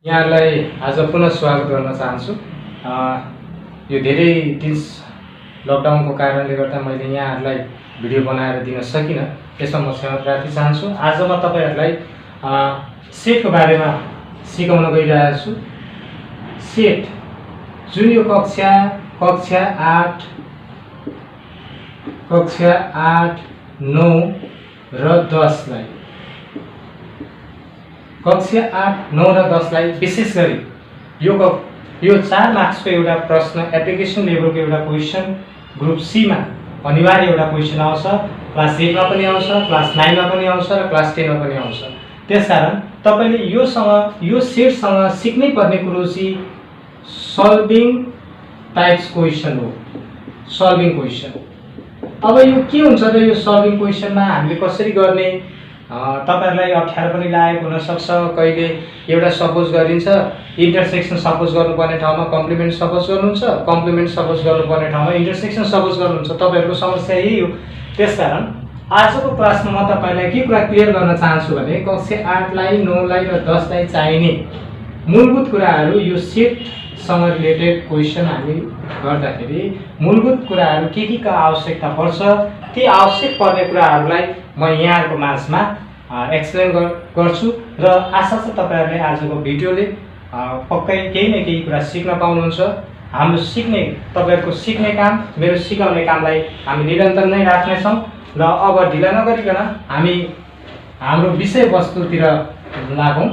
यहाँलाई आज पुनः स्वागत गर्न चाहन्छु। यो धेरै दिन लकडाउनको कारणले गर्दा मैले यहाँहरूलाई भिडियो बनाएर दिन सकिनँ, त्यसमा म क्षमा प्रार्थी चाहन्छु। आज म तपाईहरुलाई सेटको बारेमा सिकाउन गइरहेको छु। सेट जुन यो कक्षा 8, 9 र 10 लाई कक्षा 8, 9 र 10 लाई विशेष गरी यो 4 मार्क्सको एउटा प्रश्न एप्लिकेसन लेभलको एउटा क्वेशन ग्रुप सी मा अनिवार्य एउटा क्वेशन आउँछ। क्लास 8 मा पनि आउँछ, क्लास 9 मा पनि आउँछ र क्लास 10 मा पनि आउँछ। त्यसकारण तपाईले यो सेटसँग सिक्नै पर्ने कुरो चाहिँ सल्भिङ टाइप्स क्वेशन हो। सल्भिङ क्वेशन अब यो के हुन्छ त यो सल्भिङ क्वेशनमा हामीले कसरी गर्ने तपाईहरुलाई अप्ठ्यारो पनि लागेको हुन सक्छ। कहिले एउटा सपोज गरिन्छ इन्टरसेक्सन सपोज गर्नुपर्ने ठाउँमा कम्प्लिमेन्ट सपोज गर्नुहुन्छ, कम्प्लिमेन्ट सपोज गर्नुपर्ने ठाउँमा इन्टरसेक्सन सपोज गर्नुहुन्छ। तपाईहरुको समस्या यही हो। त्यसकारण आजको क्लासमा म तपाईलाई के कुरा क्लियर गर्न चाहन्छु भने कक्षा 8 लाई 9 लाई र 10 लाई चाहिने मूलभूत कुराहरु यो सेट सँग रिलेटेड क्वेशन हामी गर्दाखेरि मूलभूत कुराहरु के का आवश्यकता पर्छ, ती आवश्यक पर्ने कुराहरुलाई म यहाँहरुको माझमा एक्सप्लेन गर्छु र आशा छ तपाईहरुले आजको भिडियोले पक्कै केही न केही कुरा सिक्न पाउनुहुन्छ। हाम्रो तपाईहरुको सिक्ने काम, मेरो सिकाउने कामलाई हामी निरन्तर नै राख्ने छौं र अब ढिला नगरिकन हामी हाम्रो विषयवस्तुतिर लागौं।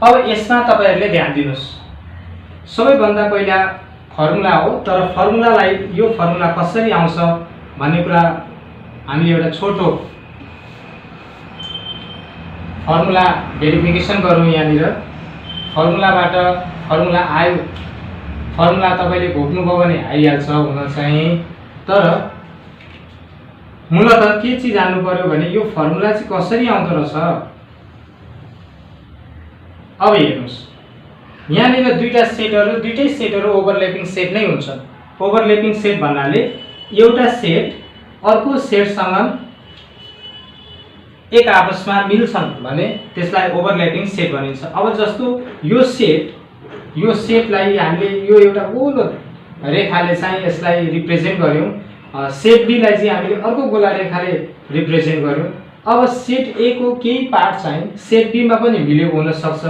अब यसमा तपाईहरुले ध्यान दिनुस्। सबैभन्दा पहिला फर्मुला हो, तर फर्मुलालाई यो फर्मुला कसरी आउँछ भन्ने कुरा हामीले एउटा छोटो फर्मुला भेरिफिकेसन गरौँ। यहाँनिर फर्मुलाबाट फर्मुला आयो, फर्मुला तपाईले घोक्नुभयो भने आइहाल्छ हुन चाहिँ। तर मूलतः के चाहिँ जान्नु पर्यो भने यो फर्मुला चाहिँ कसरी आउँदो रहेछ। अब हेर्नुस्, यहाँनिर दुईटै सेटहरु ओभरल्यापिङ सेट नै हुन्छन्। ओभरल्यापिङ सेट भन्नाले एउटा सेट अर्को सेटसँग एक आपसमा मिल्छन् भने त्यसलाई ओभरल्यापिङ सेट भनिन्छ। अब जस्तो यो सेटलाई हामीले यो एउटा गोलो रेखाले चाहिँ यसलाई रिप्रेजेन्ट गर्यौं, सेट बी लाई चाहिँ हामीले अर्को गोला रेखाले रिप्रेजेन्ट गर्यौं। अब सेट ए को केही पार्ट चाहिँ सेट बी मा पनि मिलेको हुन सक्छ,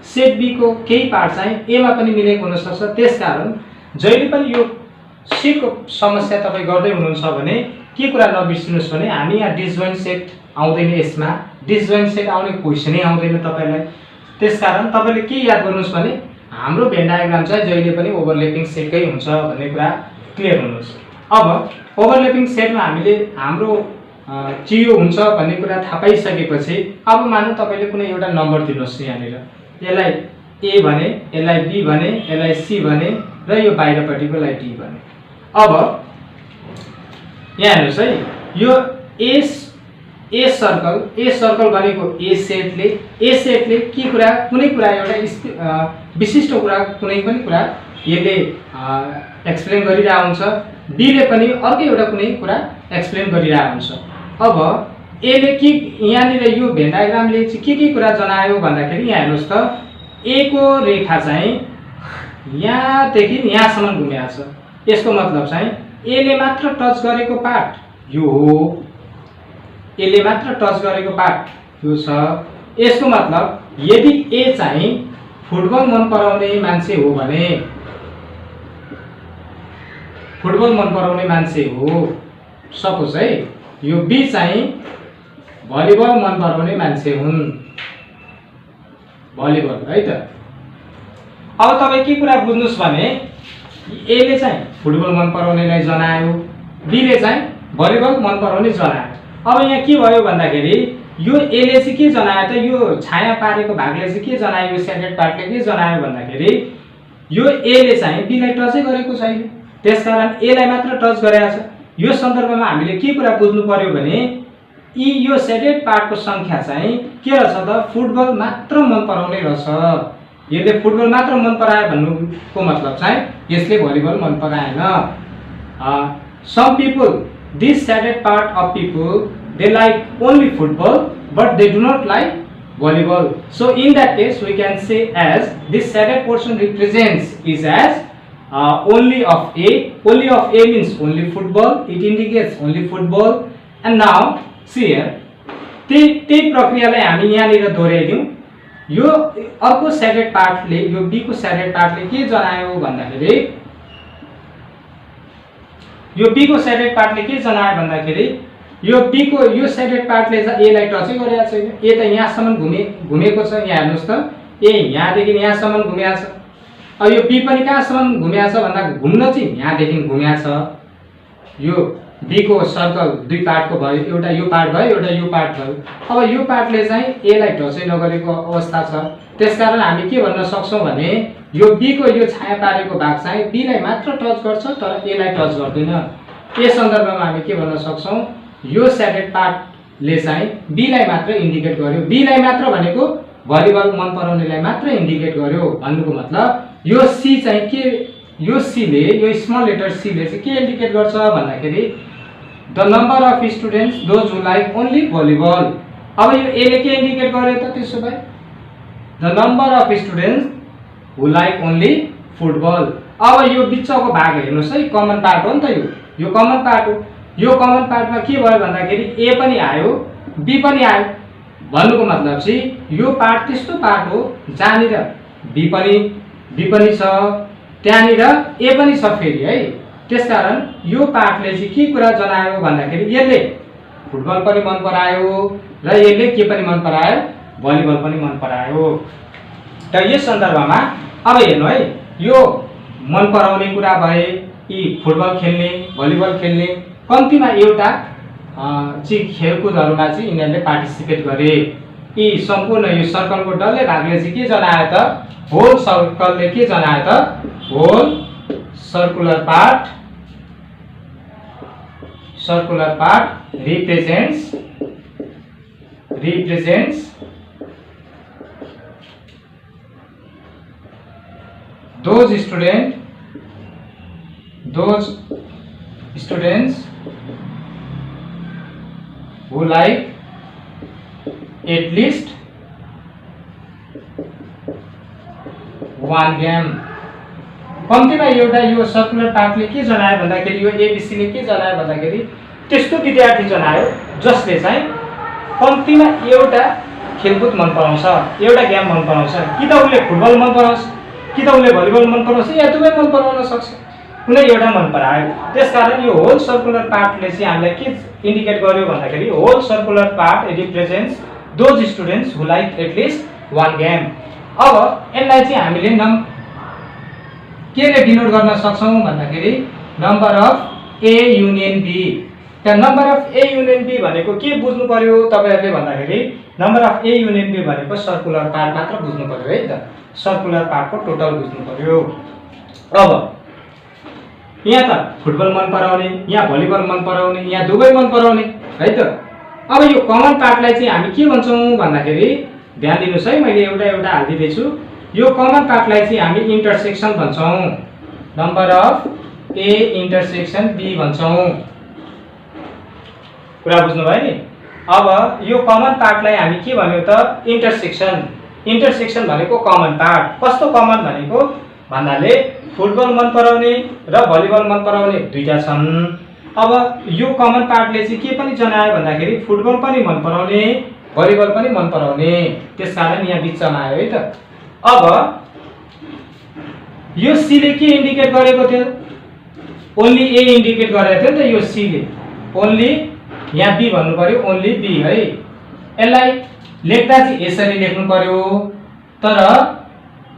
सेट बी को केही पार्ट चाहिँ ए मा पनि मिलेको हुन सक्छ। त्यसकारण जहिले पनि यो सेटको समस्या तपाई गर्दै हुनुहुन्छ भने के कुरा नबिर्सिनुस् भने हामी यहाँ डिसजोइन्ट सेट आउँदैन, यसमा डिसजोइन्ट सेट आउने क्वेशनै आउँदैन तपाईलाई। त्यसकारण तपाईले के याद गर्नुस् भने हाम्रो भेन डायग्राम चाहिँ जहिले पनि ओभरल्यापिङ सेटकै हुन्छ भन्ने कुरा क्लियर हुनुस्। अब ओभरल्यापिङ सेटमा हामीले हाम्रो चियो हुन्छ भन्ने कुरा थाहा पाइसकेपछि अब मानौ तपाईले कुनै एउटा नम्बर दिनुस्। यहाँनिर यसलाई ए भने, यसलाई बी भने, यसलाई सी भने र यो बाहिरपट्टिकोलाई डी भने। अब यहाँ हेर्नुस् है, यो ए सर्कल भनेको ए सेटले के कुरा कुनै कुरा एउटा विशिष्ट कुरा कुनै पनि कुरा यसले एक्सप्लेन गरिरहेको हुन्छ, बी ले पनि अर्को एउटा कुनै कुरा एक्सप्लेन गरिरहेको हुन्छ। अब ए ले के यहाँनिर यो भेन डायग्रामले चाहिँ के कुरा जनायो भन्दाखेरि यहाँ हेर्नुस् त ए को रेखा चाहिँ यहाँदेखि यहाँसम्म घुमेको छ। यसको मतलब चाहिँ ए ले मात्र टच गरेको पार्ट यो हो, ए ले मात्र टच गरेको पार्ट यो छ। यसको मतलब यदि ए चाहिँ फुटबल मन पराउने मान्छे हो भने, फुटबल मन पराउने मान्छे हो सपोज है, यो बी चाहिँ भलिबल मन पराउने मान्छे हुन्, भलिबल है त। अब तपाई के कुरा बुझ्नुस् भने ए ले चाहिँ फुटबल मन पराउनेलाई जनायो, बी ले चाहिँ भलिबल मन पराउने जनायो। अब यहाँ के भयो भन्दाखेरि यो ए ले चाहिँ के जनायो त, यो छाया पारेको भागले चाहिँ के जनायो, यो सेडेड पार्टले के जनायो भन्दाखेरि यो ए ले चाहिँ बी लाई टचै गरेको छैन, त्यसकारण ए लाई मात्र टच गरेको छ। यो सन्दर्भमा हामीले के कुरा बुझ्नु पर्यो भने यो सेडेड पार्टको संख्या चाहिँ के रहेछ त, फुटबल मात्र मन पराउने रहेछ। यसले फुटबल मात्र मन परायो भन्नुको मतलब चाहिँ यसले भलिबल मन पराएन। Some people, this shaded part of people, they like only football but they do not like volleyball. So in that case we can say as this shaded portion represents is as only of A. Only of A means only football. It indicates only football. And now see here, त्यही प्रक्रियालाई हामी यहाँनिर दोहोऱ्याइदिउँ। यो अर्को shaded पार्टले, यो be को shaded पार्टले के जनायो भन्दाखेरि, यो बी को सेडेड पार्टले के जनायो भन्दाखेरि, यो बी को यो सेडेड पार्टले चाहिँ ए लाई टचै गरेको छैन। ए त यहाँसम्म घुमेको छ। यहाँ हेर्नुस् त, ए यहाँदेखि यहाँसम्म घुमेको छ। अब यो बी पनि कहाँसम्म घुमेको छ भन्दा घुम्न चाहिँ यहाँदेखि घुमेको छ। यो बी को सर्कल दुई पार्टको भयो, एउटा यो पार्ट भयो, एउटा यो पार्ट भयो। अब यो पार्टले चाहिँ ए लाई टचै नगरेको अवस्था छ। त्यसकारण हामी के भन्न सक्छौं भने यो बी को यो छाया पारेको भाग चाहिँ बी लाई मात्र टच गर्छ तर ए लाई टच गर्दैन। यस सन्दर्भमा हामी के भन्न सक्छौं, यो सेडेड पार्टले चाहिँ बी लाई मात्र इन्डिकेट गर्यो। बी लाई मात्र भनेको भलिबल मन पराउनेलाई मात्र इन्डिकेट गर्यो भन्नुको मतलब यो सी चाहिँ के, यो सी ले, यो स्मल लेटर सी ले चाहिँ के इन्डिकेट गर्छ भन्दाखेरि the number of students those who like only volleyball. अब यो ए ले के इन्डिकेट गर्यो त त्यसो भए the number of students who like only football. अब यो बिचको भाग हेर्नुस् है, कमन पार्ट हो नि त यो कमन पार्ट हो। यो कमन पार्टमा के भयो भन्दाखेरि ए पनि आयो बी पनि आयो भन्नुको मतलब चाहिँ यो पार्ट त्यस्तो पार्ट हो जहाँनिर बी पनि छ, त्यहाँनिर ए पनि छ फेरि है। त्यसकारण यो पार्टले चाहिँ के कुरा जनायो भन्दाखेरि यसले फुटबल पनि मन परायो र यसले के पनि मन परायो, भलिबल पनि मन परायो। त यस सन्दर्भमा अब हेर्नु है, यो मन पराउने कुरा भए, यी फुटबल खेल्ने भलिबल खेल्ने कम्तीमा एउटा चाहिँ खेलकुदहरुमा चाहिँ यिनीहरूले पार्टिसिपेट गरे। यी सम्पूर्ण यो सर्कलको डल्लै भागले चाहिँ के जनायो त, होल सर्कलले के जनायो त, whole circular part represents those students who like at least one game। कम्तीमा एउटा यो सर्कुलर पार्टले के जनायो भन्दाखेरि, यो एबीसी ले के जनायो भन्दाखेरि त्यस्तो विद्यार्थी जनायो जसले चाहिँ कम्तीमा एउटा खेलकुद मन पराउँछ, एउटा गेम मन पराउँछ। कि त उले फुटबल मन पराउँछ, कि त उले भलिबल मन पराउँछ, या दुवै मन पराउन सक्छ, कुनै एउटा मन परायो। त्यसकारण यो होल सर्कुलर पार्टले चाहिँ हामीलाई के इन्डिकेट गर्यो भन्दाखेरि whole circular part represents those students who like at least one game. अब यसलाई चाहिँ हामीले केले डिनोट गर्न सक्छौं भन्दाखेरि number of A union B. त्यहाँ number of A union B भनेको के बुझ्नु पर्यो तपाईहरुले भन्दाखेरि number of A union B भनेको सर्कुलर पार्ट मात्र बुझ्नु पर्यो है त, सर्कुलर पार्टको टोटल बुझ्नु पर्यो। अब यहाँ त फुटबल मन पराउने, यहाँ भलिबल मन पराउने, यहाँ दुवै मन पराउने है त। अब यो कमन पार्टलाई चाहिँ हामी के भन्छौं भन्दाखेरि ध्यान दिनुस् है, मैले एउटा एउटा हाल्दिदै छु। यो कमन पार्टलाई चाहिँ हामी इन्टरसेक्सन भन्छौं, number of A intersection B भन्छौं। कुरा बुझ्नु भयो नि। अब यो कमन पार्टलाई हामी के भन्यौ त, इन्टरसेक्सन। इन्टरसेक्सन भनेको कमन पार्ट। कस्तो कमन भनेको भन्नाले फुटबल मन पराउने र भलिबल मन पराउने दुईटा छन्। अब यो कमन पार्टले चाहिँ के पनि जनायो भन्दाखेरि फुटबल पनि मन पराउने, भलिबल पनि मन पराउने। त्यसकारण यहाँ बिचमा आयो है त। अब यो सी ले के इन्डिकेट गरेको थियो, ओन्ली ए इन्डिकेट गरेको थियो नि त। यो सी ले ओन्ली, यहाँ बी भन्नु पर्यो, ओन्ली बी है। यसलाई लेख्दा चाहिँ यसरी लेख्नु पर्यो, तर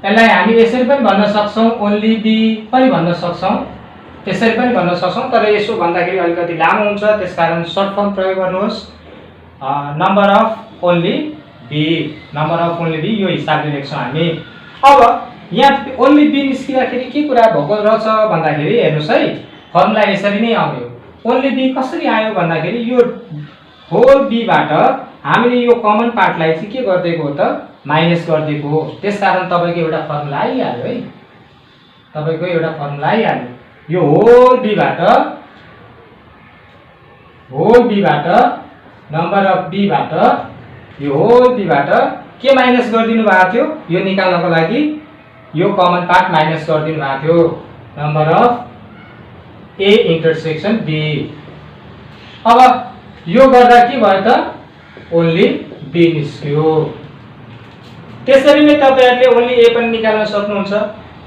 यसलाई हामी यसरी पनि भन्न सक्छौं, ओन्ली बी पनि भन्न सक्छौं, यसरी पनि भन्न सक्छौं। तर यसो भन्दाखेरि अलिकति लामो हुन्छ, त्यसकारण सर्ट फर्म प्रयोग गर्नुहोस्, number of only B, number of only B, यो हिसाबले लेख्छौं हामी। अब यहाँ ओन्ली बी निस्किँदाखेरि के कुरा भएको रहेछ भन्दाखेरि हेर्नुस् है, फर्मुला यसरी नै आउँयो। ओन्ली बी कसरी आयो भन्दाखेरि यो होल बी बाट हामीले यो कमन पार्टलाई चाहिँ के गर्दिएको हो त, माइनस गर्दिएको हो। त्यसकारण तपाईको एउटा फर्मुला आइहाल्यो है, तपाईको एउटा फर्मुला आइहाल्यो। यो होल बी बाट नम्बर अफ बी बाट, यो होल बी बाट के माइनस गरिदिनु भएको थियो यो निकाल्नको लागि यो कमन पार्ट माइनस गरिदिनु भएको थियो number of A intersection B. अब यो गर्दा के भयो त ओन्ली बी निस्क्यो। त्यसरी नै तपाईहरुले ओन्ली ए पनि निकाल्न सक्नुहुन्छ।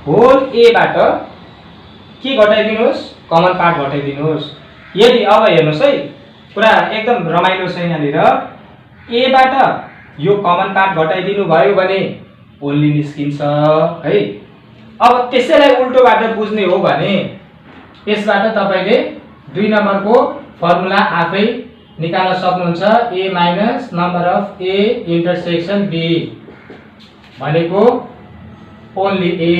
होल ए बाट के घटाइदिनुहोस् कमन पार्ट घटाइदिनुहोस्। यदि अब हेर्नुस् है पुरा एकदम रमाइलो छ यहाँनिर ए बाट यो कमन पार्ट घटाइदिनु भयो भने ओन्ली निस्किन्छ है। अब त्यसैलाई उल्टोबाट बुझ्ने हो भने यसबाट तपाईले 2 नम्बरको फर्मुला आफै निकाल्न सक्नुहुन्छ। A minus number of A intersection B भनेको ओन्ली ए।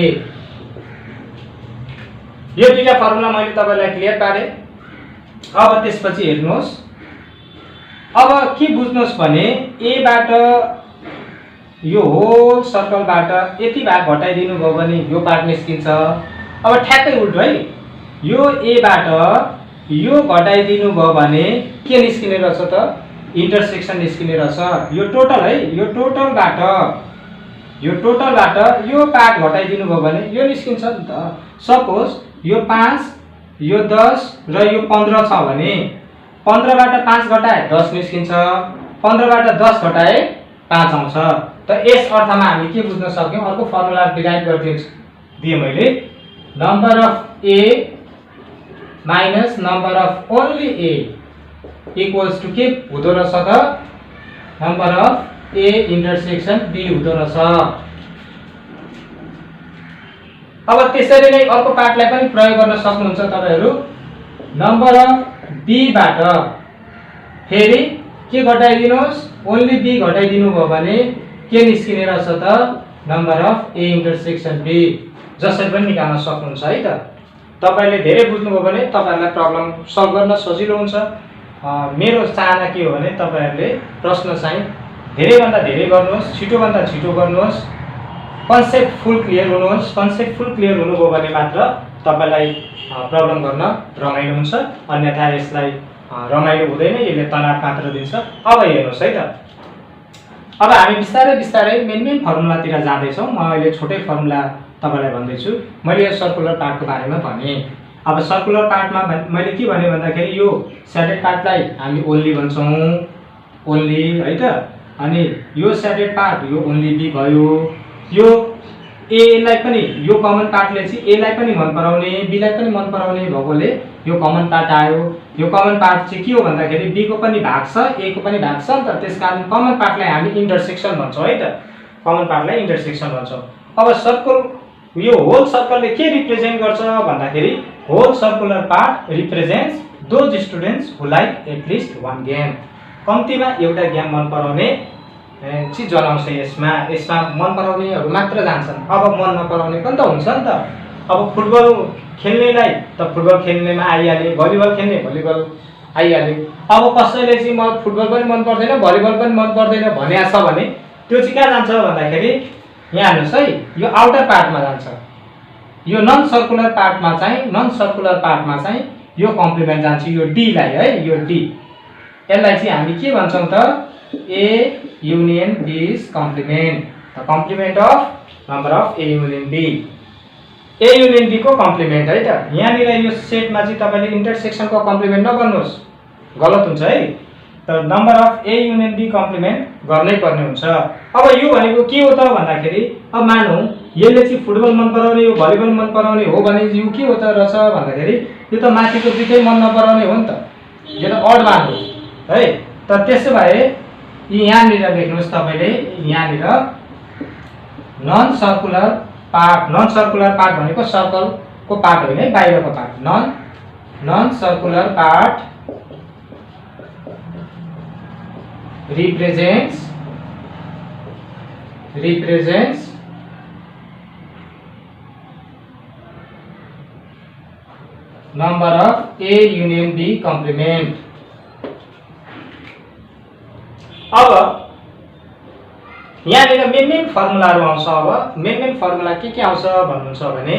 यो दुईटा फर्मुला मैले तपाईलाई क्लियर पारे। अब त्यसपछि हेर्नुहोस् अब के बुझ्नुहोस् भने ए बाट यो होल सर्कलबाट यति भाग घटाइदिनु भयो भने यो पार्ट निस्किन्छ। अब ठ्याक्कै उल्टो है यो ए बाट यो घटाइदिनु भयो भने के निस्किने रहेछ त इन्टरसेक्सन निस्किने रहेछ। यो टोटल है यो टोटलबाट यो पार्ट घटाइदिनु भयो भने यो निस्किन्छ नि त। सपोज यो 5 यो 10 र यो 15 छ भने 15 बाट 5 घटाए 10 निस्किन्छ। 15 बाट 10 घटाए 5 आउँछ। त यस अर्थमा हामी के बुझ्न सक्यौं अर्को फर्मुला डिराइभ गरिदिए मैले number of A minus number of only A equals to के हुँदो रहेछ त number of A intersection B हुँदो रहेछ। अब त्यसरी नै अर्को पार्टलाई पनि प्रयोग गर्न सक्नुहुन्छ तपाईहरु। नम्बर अफ बी बाट फेरि के घटाइदिनुहोस् ओन्ली बी घटाइदिनु भयो भने के निस्किने रहेछ त number of A intersection B. जसरी पनि निकाल्न सक्नुहुन्छ है त। तपाईले धेरै बुझ्नुभयो भने तपाईहरुलाई प्रब्लम सल्भ गर्न सजिलो हुन्छ। मेरो चाहना के हो भने तपाईहरुले प्रश्न चाहिँ धेरै भन्दा धेरै गर्नुहोस्, छिटो भन्दा छिटो गर्नुहोस्, कन्सेप्ट फुल क्लियर हुनुहोस्। कन्सेप्ट फुल क्लियर हुनुभयो भने मात्र तपाईलाई प्रब्लम गर्न रमाइलो हुन्छ। अन्यथा यसलाई रमाइलो हुँदैन, यसले तनाव मात्र दिन्छ। अब हेर्नुहोस् है त अब हामी बिस्तारै बिस्तारै मेन फर्मुलातिर जाँदै छौं। म अहिले छोटै फर्मुला तपाईलाई भन्दैछु। मैले यो सर्कुलर पार्टको बारेमा भने। अब सर्कुलर पार्टमा मैले के भने भन्दाखेरि यो स्याडेड पार्टलाई हामी ओन्ली भन्छौं ओन्ली है त। अनि यो स्याडेड पार्ट यो ओन्ली बी भयो। यो ए लाई पनि यो कमन पार्टले चाहिँ ए लाई पनि मन पराउने बी लाई पनि मन पराउने भएकोले यो कमन पार्ट आयो। यो कमन पार्ट चाहिँ के हो भन्दाखेरि बी को पनि भाग छ ए को पनि भाग छ नि त। त्यसकारण कमन पार्टलाई हामी इन्टरसेक्सन भन्छौं है त। कमन पार्टलाई इन्टरसेक्सन भन्छौं। अब सर्कल यो होल सर्कलले के रिप्रेजेन्ट गर्छ भन्दाखेरि whole circular part represents those students who like at least one game. कम्तीमा एउटा गेम मन पराउने चाहिँ जनाउँछ यसमा। यसमा मन पराउनेहरू मात्र जान्छन्। अब मन नपराउने पनि त हुन्छ नि त। अब फुटबल खेल्नेलाई त फुटबल खेल्नेमा आइहाल्यो, भलिबल खेल्ने भलिबल आइहाल्यो। अब कसैले चाहिँ म फुटबल पनि मन पर्दैन भलिबल पनि मन पर्दैन भनेको छ भने त्यो चाहिँ कहाँ जान्छ भन्दाखेरि यहाँ हेर्नुस् है यो आउटर पार्टमा जान्छ। यो नन सर्कुलर पार्टमा चाहिँ यो कम्प्लिमेन्ट जान्छ यो डी लाई है यो डी। यसलाई चाहिँ हामी के भन्छौं त A union B is complement. The complement of number of A union B. A union B को कम्प्लिमेन्ट है त। यहाँनिर यो सेटमा चाहिँ तपाईले इन्टरसेक्सनको कम्प्लिमेन्ट नगर्नुहोस् गलत हुन्छ है। त number of A union B complement गर्नै पर्ने हुन्छ। अब यो भनेको के हो त भन्दाखेरि अब मानौ यसले चाहिँ फुटबल मन पराउने यो भलिबल मन पराउने हो भने यो के हो त रहेछ भन्दाखेरि यो त माथिको दुईटै मन नपराउने हो नि त। यो त अड मान हो है। त त्यसो भए यहाँनिर लेख्नुहोस् तपाईले यहाँनिर नन सर्कुलर पार्ट भनेको सर्कलको पार्ट होइन है बाहिरको part. Non circular part represents number of A union B complement। अब यहाँनिर मेन फर्मुलाहरु आउँछ। अब मेन फर्मुला के आउँछ भन्नुहुन्छ भने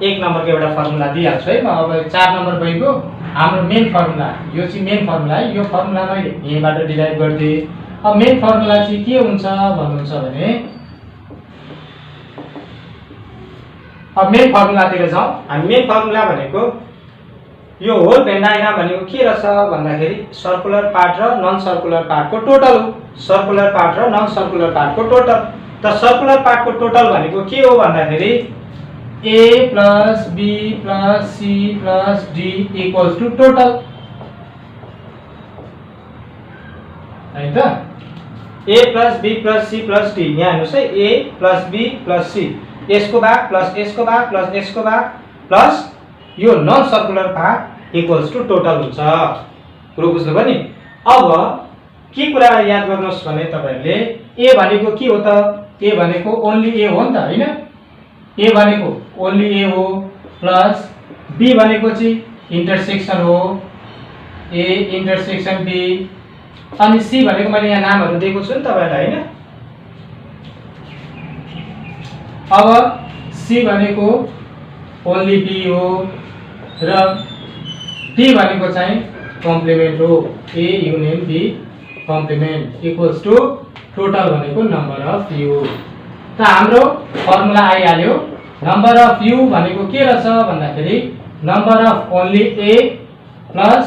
1 नम्बरको एउटा फर्मुला दिइहाल्छु है म। अब 4 नम्बर गएको हाम्रो मेन फर्मुला यो चाहिँ मेन फर्मुला है। यो फर्मुला मैले यहीँबाट डिराइभ गर्दिए। अब मेन फर्मुला चाहिँ के हुन्छ भन्नुहुन्छ भने अब मेन फर्मुलातिर जाउँ। हामी मेन फर्मुला भनेको यो होल भेन डायग्राम भनेको के रहेछ भन्दाखेरि सर्कुलर पार्ट र नन सर्कुलर पार्टको टोटल हो। सर्कुलर पार्ट र नन सर्कुलर पार्टको टोटल। त सर्कुलर पार्टको टोटल भनेको के हो भन्दाखेरि a + b + c + d = total है त। a + b + c + d यहाँ हेर्नुस् है, a + b + c यसको भाग प्लस यसको भाग प्लस यसको भाग प्लस यो नन सर्कुलर पार्ट = टोटल हुन्छ। कुरो बुझ्नुभयो नि। अब के कुरा याद गर्नुहोस् भने तपाईहरुले a भनेको के हो त? a भनेको ओन्ली a हो नि त हैन? a भनेको ओन्ली a हो प्लस b भनेको चाहिँ इन्टरसेक्सन हो, a इन्टरसेक्सन b, अनि c भनेको मैले यहाँ नामहरु दिएको छु नि तपाईहरुलाई हैन? अब c भनेको ओन्ली b हो र d भनेको चाहिँ कम्प्लिमेन्ट हो, a union b complement = total भनेको नम्बर अफ u। त हाम्रो फर्मुला आइहाल्यो। नम्बर अफ u भनेको के रहेछ भन्दाखेरि number of only a plus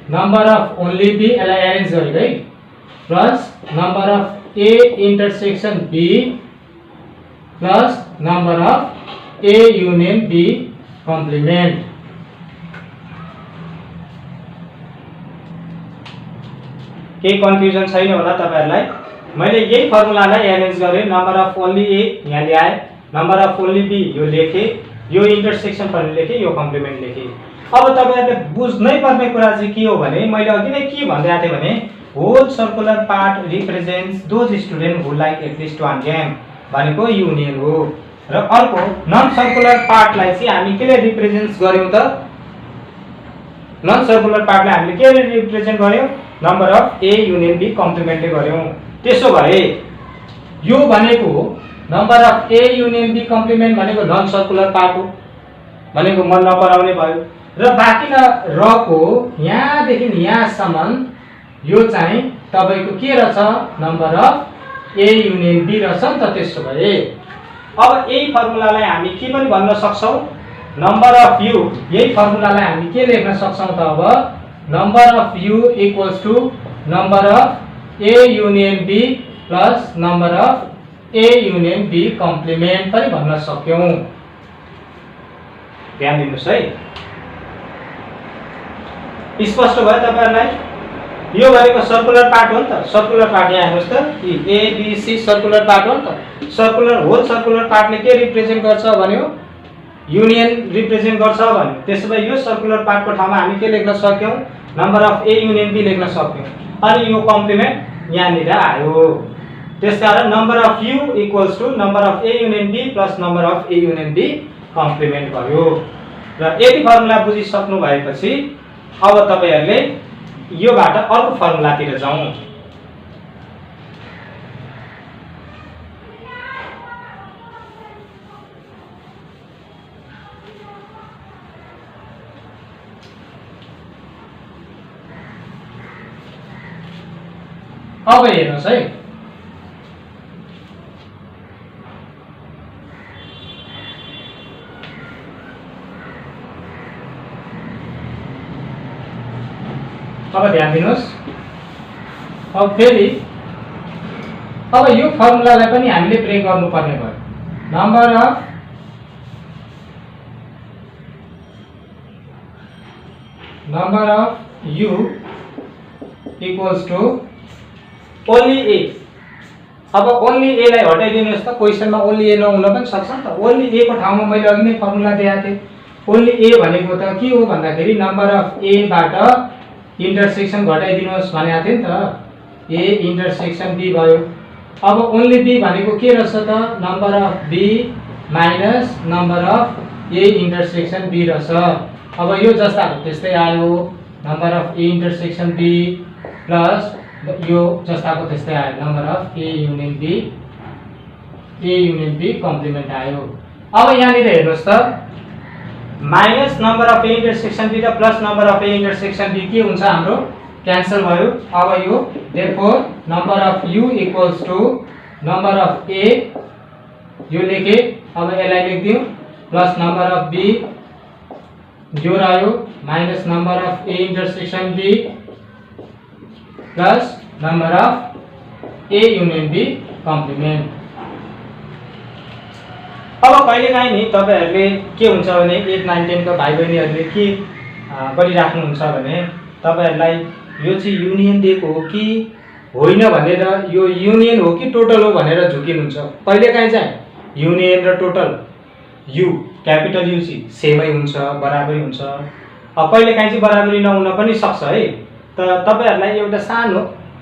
number of only b, यसलाई एरेन्ज गरेको है, plus number of a intersection b plus number of a union b complement. केही कन्फ्युजन छैन होला तपाईहरुलाई? मैले यही फर्मुलालाई एरेन्ज गरे, नम्बर अफ ओन्ली a यहाँ ल्याए, नम्बर अफ ओन्ली b यो लेखे, यो इन्टरसेक्सन पनि लेखे, यो कम्प्लिमेन्ट लेखे। अब तपाईहरुले बुझ्नै पर्ने कुरा चाहिँ के हो भने मैले अघि नै के भनिरहेको थिएँ भने whole circular part represents those student who like at least one game भनेको युनियन हो। र अर्को नन सर्कुलर पार्टलाई चाहिँ हामी केले रिप्रेजेन्ट गर्यौं त? नन सर्कुलर पार्टलाई हामीले के रिप्रेजेन्ट गर्यौं? Number of a union b कम्प्लिमेन्टले गर्यौं। त्यसो भए यो भनेको number of a union b complement भनेको नन सर्कुलर पार्ट हो भनेको मन नपराउने भयो। र बाँकी रहको यहाँदेखि यहाँसम्म यो चाहिँ तपाईको के रहेछ? Number of a union b रहेछ नि त। त्यसो भए अब यही फर्मुलालाई हामी के पनि भन्न सक्छौं? नम्बर अफ u, यही फर्मुलालाई हामी के लेख्न सक्छौं त? अब number of u = number of a union b plus number of a union b complement पनि भन्न सक्यौं। ध्यान दिनुस् है। स्पष्ट भयो तपाईहरुलाई? यो भनेको सर्कुलर पार्ट हो नि त। सर्कुलर पार्ट यहाँ हेर्नुस् त, a b c circular part हो नि त। सर्कुलर होल सर्कुलर पार्टले के रिप्रेजेन्ट गर्छ भन्यो? युनियन रिप्रेजेन्ट गर्छ भन्यो। त्यसो भए यो सर्कुलर पार्टको ठाउँमा हामी के लेख्न सक्यौं? Number of a union b लेख्न सक्यौं। अनि यो कम्प्लिमेन्ट यहाँनिर आयो। त्यसकारण number of u = number of a union b plus number of a union b complement भयो। र यति फर्मुला बुझिसक्नु भएपछि अब तपाईहरुले योबाट अर्को फर्मुलातिर जाउँ। अब हेर्नुस् है, अब ध्यान दिनुस्। अब फेरि अब यो फर्मुलालाई पनि हामीले ब्रेक गर्नुपर्ने भयो। Number of u = only a। अब ओन्ली a लाई हटाइदिनुस् त। क्वेशनमा ओन्ली a नहुन पनि सक्छ नि त। ओन्ली a को ठाउँमा मैले अघि नै फर्मुला दिएको थिएँ। ओन्ली a भनेको त के हो भन्दाखेरि नम्बर अफ a बाट इन्टरसेक्सन घटाइदिनुस् भनेको थिएँ नि त। a इन्टरसेक्सन b भयो। अब ओन्ली b भनेको के रहेछ त? Number of b minus number of a intersection b रहेछ। अब यो जस्ताको त्यस्तै आयो, number of a intersection b plus यो जस्ताको त्यस्तै आयो, number of a union b complement आयो। अब यहाँनिर हेर्नुस् त, minus number of a intersection b र plus number of a intersection b के हुन्छ हाम्रो? क्यान्सल भयो। अब यो therefore number of u equals to number of a यो लेखे। अब यसलाई लेखिदिउँ प्लस नम्बर अफ b यो रह्यो minus number of a intersection b plus number of a union b complement. अब कहिलेकाहीँ नि तपाईहरुले के हुन्छ भने 8, 9, 10 का भाइ बहिनीहरुले के गरिराख्नुहुन्छ भने तपाईहरुलाई यो चाहिँ युनियन दिएको हो कि होइन भनेर यो युनियन हो कि टोटल हो भनेर झुकिनुहुन्छ। कहिलेकाहीँ चाहिँ युनियन र टोटल यु क्यापिटल यु चाहिँ सेमै हुन्छ, बराबरै हुन्छ। अब कहिलेकाहीँ चाहिँ बराबरी नहुन पनि सक्छ है। त तपाईहरुलाई एउटा सानो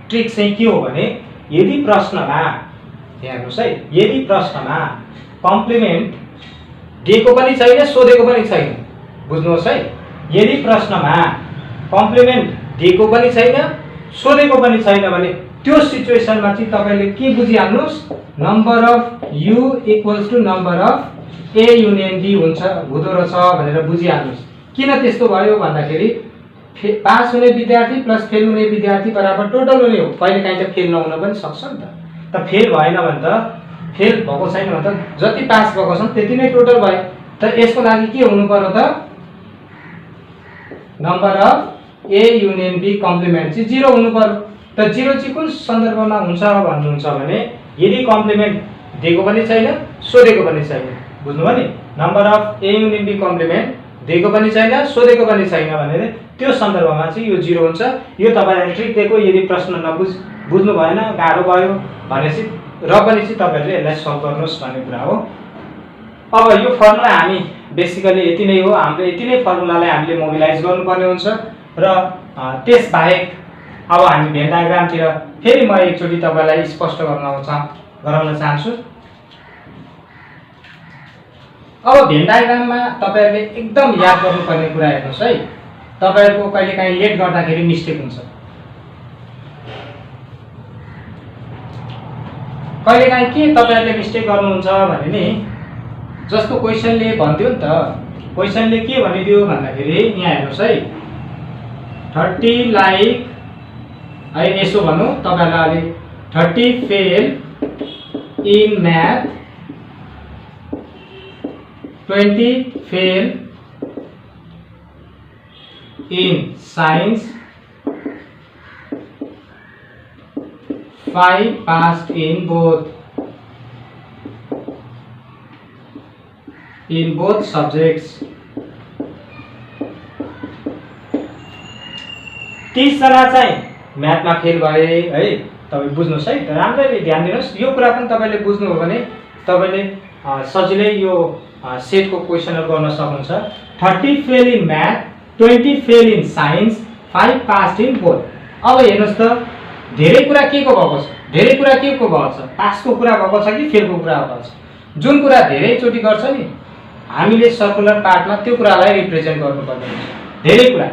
ट्रिक चाहिँ के हो भने यदि प्रश्नमा हेर्नुस् है, यदि प्रश्नमा कम्प्लिमेन्ट दिएको पनि छैन सोधेको पनि छैन, बुझ्नुहोस् है। यदि प्रश्नमा कम्प्लिमेन्ट दिएको पनि छैन सोधेको पनि छैन भने त्यो सिचुएसनमा चाहिँ तपाईले के बुझिहाल्नुस्, number of u equals to number of a union b हुन्छ हुँदो रहेछ भनेर बुझिहाल्नुस्। किन त्यस्तो भयो भन्दाखेरि पास हुने विद्यार्थी प्लस फेल हुने विद्यार्थी बराबर टोटल हुने हो। कहिलेकाहीँ त फेल नहुन पनि सक्छ नि त फेल भएन भने त फेल भएको छैन भने त जति पास भएको छन् त्यति नै टोटल भयो। त यसको लागि के हुनु पर्यो त number of a union b complement चाहिँ 0 हुनु पर्यो। त 0 चाहिँ कुन सन्दर्भमा हुन्छ भन्नुहुन्छ भने यदि कम्प्लिमेन्ट दिएको पनि छैन सोधेको पनि छैन, बुझ्नुभयो नि। Number of a union b complement दिएको पनि छैन सोधेको पनि छैन भने त्यो सन्दर्भमा चाहिँ यो 0 हुन्छ। यो तपाईहरुले ट्रिक दिएको, यदि प्रश्न बुझ्नु भएन गाह्रो भयो भनेपछि र पनि चाहिँ तपाईहरुले यसलाई सल्भ गर्नुस् भन्ने कुरा हो। अब यो फर्मुला हामी बेसिकली यति नै हो। हामीले यति नै फर्मुलालाई हामीले मोबिलाइज गर्नुपर्ने हुन्छ र त्यसबाहेक अब हामी भेन डायग्रामतिर फेरि म एकचोटि तपाईलाई स्पष्ट गराउन चाहन्छु। अब भेन डायग्राममा तपाईहरुले एकदम याद गर्नुपर्ने कुरा हेर्नुस् है। तपाईहरुको कहिलेकाहीँ लेट गर्दाखेरि मिस्टेक हुन्छ। कहिलेकाहीँ के तपाईहरुले मिस्टेक गर्नुहुन्छ भने नि जस्तो क्वेशनले भन्दियो नि त, क्वेशनले के भनिदियो भन्दाखेरि यहाँ हेर्नुस् है 30 लाइक है यसो भन्नु तपाईहरुलाई अलि 30 fail in math 20 fail in science 5 passed in both subjects। 30 जना चाहिँ म्याथमा फेल भए है। तपाई बुझ्नुस् है, राम्ररी ध्यान दिनुस्। यो कुरा पनि तपाईले बुझ्नु हो भने तपाईले सजिलै यो सेटको क्वेशनहरु गर्न सक्नुहुन्छ। 30 fail in math 20 fail in science 5 passed in both। अब हेर्नुस् त धेरै कुरा के को भएको छ, धेरै कुरा के को भएको छ, पासको कुरा भएको छ कि फेलको कुरा भएको छ। जुन कुरा धेरै चोटी गर्छ नि हामीले सर्कुलर पार्टमा त्यो कुरालाई रिप्रेजेन्ट गर्नुपर्ने हुन्छ धेरै कुरा।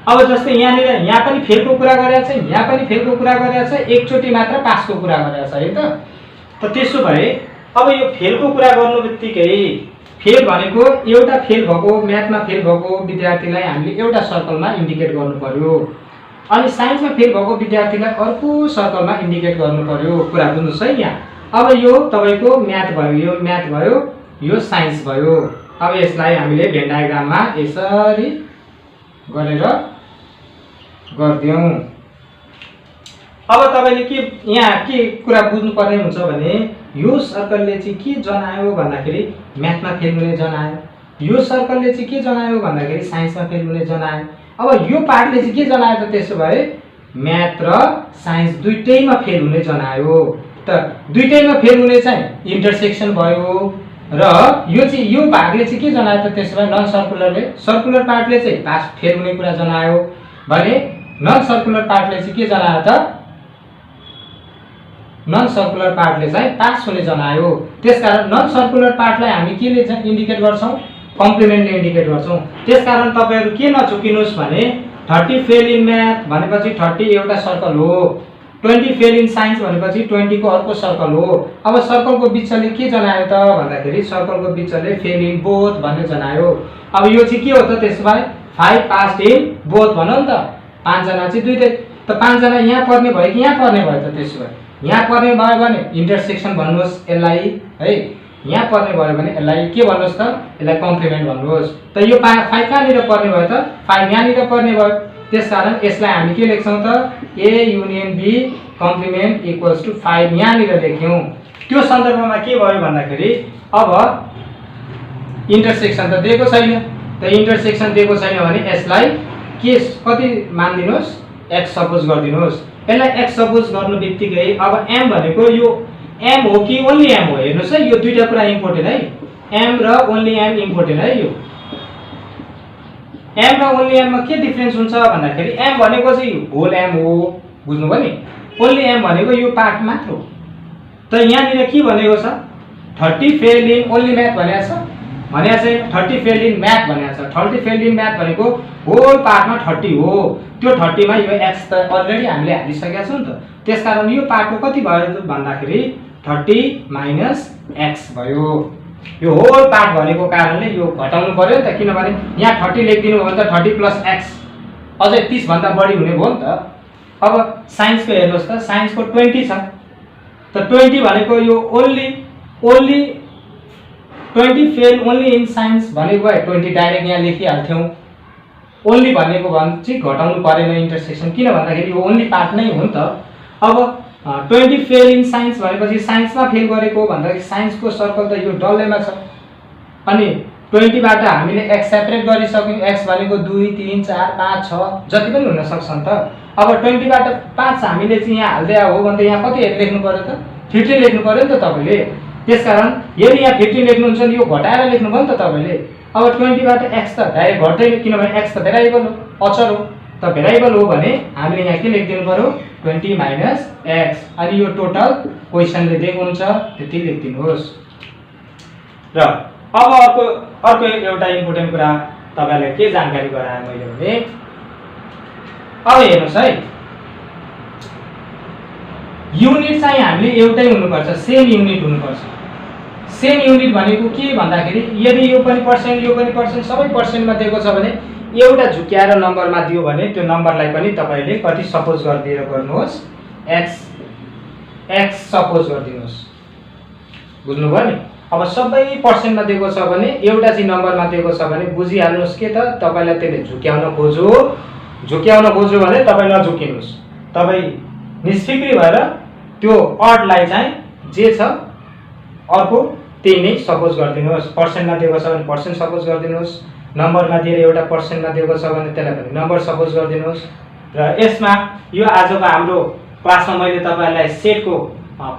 अब जस्तै यहाँ पनि फेलको कुरा गरेको छ, यहाँ पनि फेलको कुरा गरेको छ, एकचोटी मात्र पासको कुरा गरेको छ है त। त्यसो भए अब यो फेलको कुरा गर्नुबित्तिकै फेल भनेको एउटा फेल भएको म्याथमा फेल भएको विद्यार्थीलाई हामीले एउटा सर्कलमा इन्डिकेट गर्नु पर्यो, अनि साइन्समा फेल भएको विद्यार्थीलाई अर्को सर्कलमा इन्डिकेट गर्नु पर्यो। कुरा बुझ्नुस् है यहाँ। अब यो तपाईको म्याथ भयो, यो म्याथ भयो, यो साइन्स भयो। अब यसलाई हामीले भेन डायग्राममा यसरी गरेर गर्दियौं। अब तपाईले के यहाँ के कुरा बुझ्नु पर्ने हुन्छ भने यो सर्कलले चाहिँ के जनायो भन्दाखेरि म्याथमा फेल हुने जनायो, यो सर्कलले चाहिँ के जनायो भन्दाखेरि साइन्समा फेल हुने जनायो। अब यो पार्टले चाहिँ के जनायो त त्यसो भए म्याथ र साइन्स दुईटैमा फेल हुने जनायो। त दुईटैमा फेल हुने चाहिँ इन्टरसेक्सन भयो र यो चाहिँ यो भागले चाहिँ के जनायो त त्यसो भए नन सर्कुलरले, सर्कुलर पार्टले चाहिँ पास फेल हुने कुरा जनायो भने नन सर्कुलर पार्टले चाहिँ के जनायो त नन सर्कुलर पार्टले चाहिँ पास हुने जनायो। त्यसकारण नन सर्कुलर पार्टलाई हामी केले इन्डिकेट गर्छौं, कम्प्लिमेन्टले इन्डिकेट गर्छौं। त्यसकारण तपाईहरु के नचुकिनुस् भने 30 फेल इन म्याथ भनेपछि 30 एउटा सर्कल हो, 20 फेल इन साइन्स भनेपछि 20 को अर्को सर्कल हो। अब सर्कलको बिचले के जनायो त भन्दाखेरि सर्कलको बिचले फेल इन बोथ भन्ने जनायो। अब यो चाहिँ के हो त त्यसो भए 5 passed in both भन्नु नि त। 5 जना चाहिँ दुईटै त 5 जना यहाँ पर्ने भयो कि यहाँ पर्ने भयो त त्यसो भए यहाँ पर्ने भयो भने इन्टरसेक्सन भन्नुहोस् यसलाई है यहाँ पर्ने भयो भने यसलाई के भन्नुहोस् त यसलाई कम्प्लिमेन्ट भन्नुहोस् त यो 5 कहाँनिर पर्ने भयो त 5 यहाँनिर पर्ने भयो त्यसकारण यसलाई हामी के लेख्छौँ त A union B complement equals to 5 यहाँनिर लेख्यौँ त्यो सन्दर्भमा के भयो भन्दाखेरि अब इन्टरसेक्सन त दिएको छैन त इन्टरसेक्सन दिएको छैन भने यसलाई के कति मानिदिनुहोस् x सपोज गरिदिनुहोस् यसलाई x सपोज गर्नु बित्तिकै अब m भनेको यो m हो कि ओन्ली m हो हेर्नुहोस् है यो दुईटा कुरा इम्पोर्टेन्ट है m र ओन्ली m इम्पोर्टेन्ट है यो m र ओन्ली m मा के डिफरेन्स हुन्छ भन्दाखेरि m भनेको चाहिँ होल m हो बुझ्नुभयो नि ओन्ली m भनेको यो पार्ट मात्र हो त यहाँनिर के भनेको छ 30 फेल इन ओन्ली म्याथ भनेको छ भनेको चाहिँ 30 फेल इन म्याथ भनेको छ 30 फेल इन म्याथ भनेको होल पार्टमा 30 हो त्यो 30 मा यो x त अलरेडी हामीले हालिसकेका छौं नि त त्यसकारण यो पार्टको कति भयो भन्दाखेरि 30 माइनस x भयो यो होल पार्ट भनेको कारणले यो घटाउनु पर्यो नि त किनभने यहाँ 30 लेखिदिनु हो भने त 30 प्लस x अझै 30 भन्दा बढी हुने भयो नि त अब साइन्सको हेर्नुहोस् त साइन्सको 20 छ त 20 भनेको यो only 20 fail only in science भनेको भए 20 डाइरेक्ट यहाँ लेखिहाल्थ्यौं ओन्ली भनेको भने चाहिँ घटाउनु परेन इन्टरसेक्सन किन भन्दाखेरि यो ओन्ली पार्ट नै हो नि त अब 20 फेल इन साइन्स भनेपछि साइन्समा फेल गरेको भन्दाखेरि साइन्सको सर्कल त यो डल्लैमा छ अनि 20 बाट हामीले x सेपरेट गरिसक्यौं x भनेको 2 3 4 5 6 जति पनि हुन सक्छ नि त अब 20 बाट 5 हामीले चाहिँ यहाँ हाल्दै हो भने त यहाँ कति लेख्नु पर्यो त 15 लेख्नु पर्यो नि त तपाईले त्यसकारण यदि यहाँ 15 लेख्नुहुन्छ भने यो घटाएर लेख्नुभयो नि त तपाईले अब 20 बाट x त डाइरेक्ट घट्दैन किनभने x त भेरिएबल हो अचर हो त भेरिएबल हो भने हामीले यहाँ के लेखिदिनु पर्यो 20 माइनस x अनि यो टोटल क्वेशनले दिएको हुन्छ त्यति लेखिदिनुहोस् र अब अर्को एउटा इम्पोर्टेन्ट कुरा तपाईलाई के जानकारी गराए मैले भने अब हेर्नुस् है युनिट चाहिँ हामीले एउटै हुनुपर्छ सेम युनिट हुनुपर्छ सेम युनिट भनेको के भन्दाखेरि यदि यो पनि पर्सेन्ट सबै पर्सेन्टमा दिएको छ भने एउटा झुक्याएर नम्बरमा दियो भने त्यो नम्बरलाई पनि तपाईले कति सपोज गरिदिएर गर्नुहोस् x सपोज गरिदिनुहोस् बुझ्नुभयो नि अब सबै पर्सेन्टमा दिएको छ भने एउटा चाहिँ नम्बरमा दिएको छ भने बुझिहाल्नुहोस् के त तपाईलाई त्यसले झुक्याउन खोज्यो भने तपाई नझुकिनुहोस् तपाई निष्फिक्री भएर त्यो अडलाई चाहिँ जे छ अर्को त्यही नै सपोज गरिदिनुहोस् पर्सेन्टमा दिएको छ भने पर्सेन्ट सपोज गरिदिनुहोस् नम्बरमा दिएर एउटा पर्सेन्टमा दिएको छ भने त्यसलाई पनि नम्बर सपोज गरिदिनुहोस् र यसमा यो आजको हाम्रो क्लासमा मैले तपाईलाई सेटको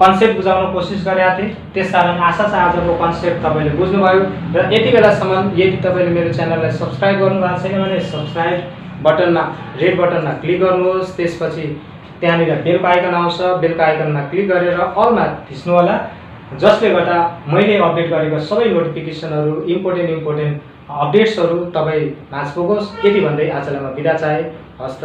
कन्सेप्ट बुझाउन कोसिस गरेका थिएँ त्यसकारण आशा छ आजको कन्सेप्ट तपाईले बुझ्नुभयो र यति बेलासम्म यदि तपाईले मेरो च्यानललाई सब्स्क्राइब गर्नुभएको छैन भने सब्स्क्राइब बटनमा रेड बटनमा क्लिक गर्नुहोस् त्यसपछि त्यहाँनिर बेलको आइकन आउँछ बेलको आइकनमा क्लिक गरेर अलमा थिच्नु होला जसले गर्दा मैले अपडेट गरेको सबै नोटिफिकेसनहरु इम्पोर्टेन्ट अपडेट्सहरु तपाई माझ पुगोस् यति भन्दै आजलाई म बिदा चाहे हस्त।